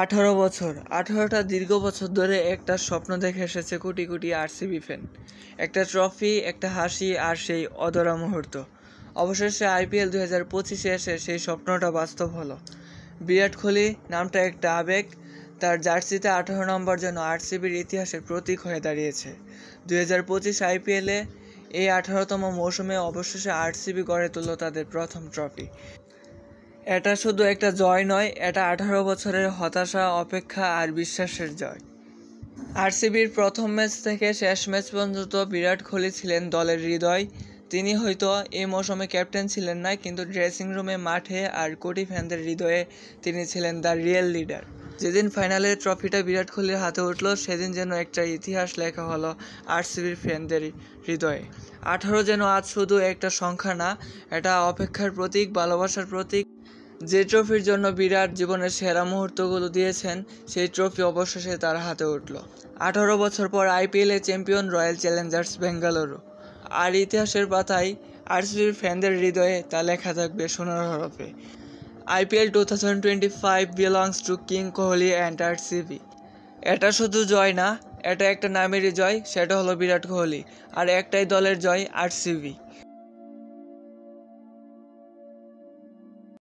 18 বছর, 18টা দীর্ঘ বছর ধরে একটা স্বপ্ন দেখে এসেছে কোটি কোটি আরসিবি ফ্যান। একটা ট্রফি, একটা হাসি আর সেই অধরা মুহূর্ত। অবশেষে আইপিএল 2025-এ এসে সেই স্বপ্নটা বাস্তব হলো। বিরাট কোহলি নামটা একটা আবেগ, তার জার্সিতে 18 নম্বর যেন আরসিবির ইতিহাসের প্রতীক হয়ে দাঁড়িয়েছে। 2025 আইপিএলে এই 18তম মৌসুমে অবশেষে আরসিবি গড়ে তুলল তাদের প্রথম ট্রফি। এটা শুধু একটা জয় নয়, এটা 18 বছরের হতাশা, অপেক্ষা আর বিশ্বাসের জয়। আরসিবির প্রথম ম্যাচ থেকে শেষ ম্যাচ পর্যন্ত বিরাট কোহলি ছিলেন দলের হৃদয়। তিনি হয়তো এই মৌসুমে ক্যাপ্টেন ছিলেন না, কিন্তু ড্রেসিং রুমে, মাঠে আর কোটি ফ্যানদের হৃদয়ে তিনি ছিলেন দ্য রিয়েল লিডার। যেদিন ফাইনালের ট্রফিটা বিরাট কোহলির হাতে উঠল, সেদিন যেন একটা ইতিহাস লেখা হলো আরসিবির ফ্যানদের হৃদয়ে। 18 যেন আজ শুধু একটা সংখ্যা না, এটা অপেক্ষার প্রতীক, ভালোবাসার প্রতীক। যে ট্রফির জন্য বিরাট জীবনের সেরা মুহূর্তগুলো দিয়েছেন, সেই ট্রফি অবশেষে তার হাতে উঠল। 18 বছর পর আইপিএলে চ্যাম্পিয়ন রয়্যাল চ্যালেঞ্জার্স বেঙ্গালুরু। আর ইতিহাসের পাতায় আরসিবির ফ্যানদের হৃদয়ে তা লেখা থাকবে সোনার হরফে। IPL 2025 belongs to king Kohli and RCB. এটা শুধু জয় না, এটা একটা নামেরই জয়, সেটা হলো বিরাট কোহলি। আর একটাই দলের জয়, আরসিবি।